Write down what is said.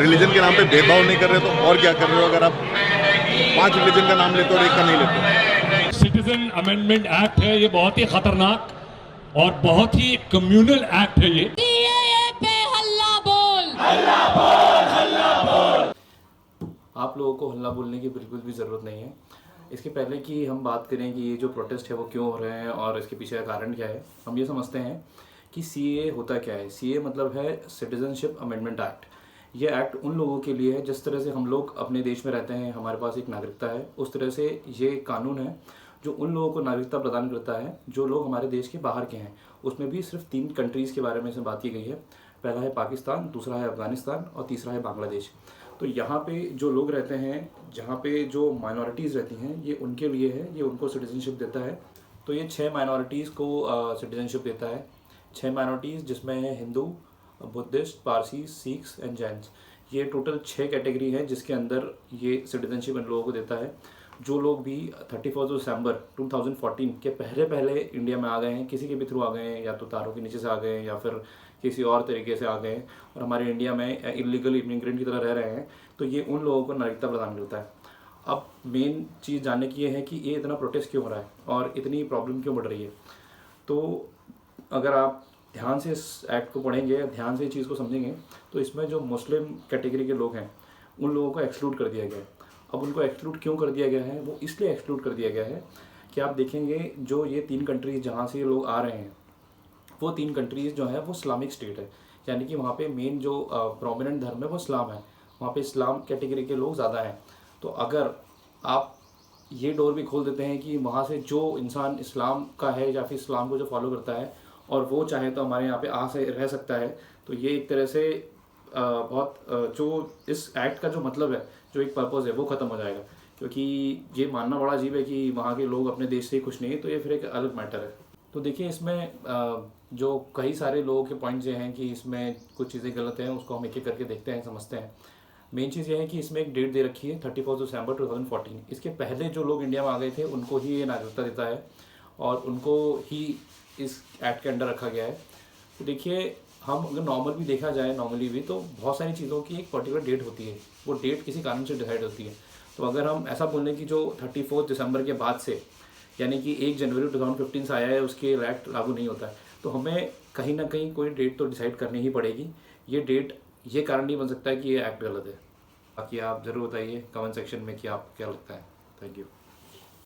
Religion के नाम पे भेदभाव नहीं कर रहे तो और क्या कर रहे हो? अगर आप 5 रिलीजन का नाम लेते हो और एक का नहीं लेते। सिटीजन अमेंडमेंट एक्ट है, ये बहुत ही खतरनाक और बहुत ही कम्युनल एक्ट है ये। पे हल्ला बोल। आप लोगों को हल्ला बोलने की बिल्कुल भी ज़रूरत नहीं है। इसके पहले कि हम बात करें कि ये जो प्रोटेस्ट है वो क्यों हो रहे हैं और इसके पीछे का कारण क्या है, हम ये समझते हैं कि सीए होता क्या है। सीए मतलब है सिटीजनशिप अमेंडमेंट एक्ट। ये एक्ट उन लोगों के लिए है, जिस तरह से हम लोग अपने देश में रहते हैं, हमारे पास एक नागरिकता है, उस तरह से ये कानून है जो उन लोगों को नागरिकता प्रदान करता है जो लोग हमारे देश के बाहर के हैं। उसमें भी सिर्फ 3 कंट्रीज़ के बारे में इसमें बात की गई है। पहला है पाकिस्तान, दूसरा है अफ़गानिस्तान और तीसरा है बांग्लादेश। तो यहाँ पे जो लोग रहते हैं, जहाँ पे जो माइनॉरिटीज़ रहती हैं, ये उनके लिए है, ये उनको सिटीजनशिप देता है। तो ये 6 माइनॉरिटीज़ को सिटीजनशिप देता है। 6 माइनॉरिटीज़ जिसमें है Hindu, Buddhist, Parsi, Sikhs and Jains. ये टोटल 6 कैटेगरी है जिसके अंदर ये सिटीजनशिप इन लोगों को देता है। जो लोग भी 31 दिसंबर 2014 के पहले इंडिया में आ गए हैं, किसी के भी थ्रू आ गए हैं, या तो तारों के नीचे से आ गए हैं या फिर किसी और तरीके से आ गए हैं और हमारे इंडिया में इलीगल इमिग्रेंट की तरह रह रहे हैं, तो ये उन लोगों को नागरिकता प्रदान करता है। अब मेन चीज़ जानने की ये है कि ये इतना प्रोटेस्ट क्यों हो रहा है और इतनी प्रॉब्लम क्यों बढ़ रही है। तो अगर आप ध्यान से इस एक्ट को पढ़ेंगे, ध्यान से इस चीज़ को समझेंगे, तो इसमें जो मुस्लिम कैटेगरी के लोग हैं उन लोगों को एक्सक्लूड कर दिया गया है। अब उनको एक्सक्लूड क्यों कर दिया गया है? वो इसलिए एक्सक्लूड कर दिया गया है कि आप देखेंगे जो ये 3 कंट्रीज़ जहाँ से ये लोग आ रहे हैं, वो 3 कंट्रीज़ जो है वो इस्लामिक स्टेट है। यानी कि वहाँ पे मेन जो प्रोमिनेंट धर्म है वो इस्लाम है। वहाँ पे इस्लाम कैटेगरी के लोग ज़्यादा हैं। तो अगर आप ये डोर भी खोल देते हैं कि वहाँ से जो इंसान इस्लाम का है या फिर इस्लाम को जो फॉलो करता है और वो चाहे तो हमारे यहाँ पे आ से रह सकता है, तो ये एक तरह से जो इस एक्ट का जो मतलब है, जो एक पर्पज़ है, वो ख़त्म हो जाएगा। क्योंकि ये मानना बड़ा अजीब है कि वहाँ के लोग अपने देश से ही खुश नहीं है, तो ये फिर एक अलग मैटर है। तो देखिए, इसमें जो कई सारे लोगों के पॉइंट्स ये हैं कि इसमें कुछ चीज़ें गलत हैं, उसको हम एक-एक करके देखते हैं, समझते हैं। मेन चीज़ ये है कि इसमें एक डेट दे रखी है 31 दिसंबर 2014। इसके पहले जो लोग इंडिया में आ गए थे उनको ही ये नागरिकता देता है और उनको ही इस एक्ट के अंडर रखा गया है। तो देखिए, हम अगर नॉर्मल भी देखा जाए, नॉर्मली भी, तो बहुत सारी चीज़ों की एक पर्टिकुलर डेट होती है। वो डेट किसी कारण से डिसाइड होती है। तो अगर हम ऐसा बोलें कि जो 31 दिसंबर के बाद से, यानी कि 1 जनवरी 2015 से आया है, उसके एक्ट लागू नहीं होता है, तो हमें कहीं ना कहीं कोई डेट तो डिसाइड करनी ही पड़ेगी। ये डेट ये कारण नहीं बन सकता है कि ये एक्ट गलत है। बाकी आप ज़रूर बताइए कमेंट सेक्शन में कि आपको क्या लगता है। Thank you.